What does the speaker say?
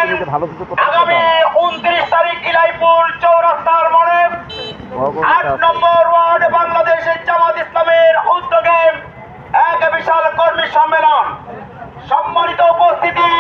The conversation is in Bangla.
জানেন আগামী 29 তারিখ ইলাইপুর চৌরাস্তার মোড়ে 8 নম্বর ওয়ার্ড বাংলাদেশের জামাত ইসলামের উদ্যোগে এক বিশাল কর্মী সম্মেলন। সম্মানিত উপস্থিতি,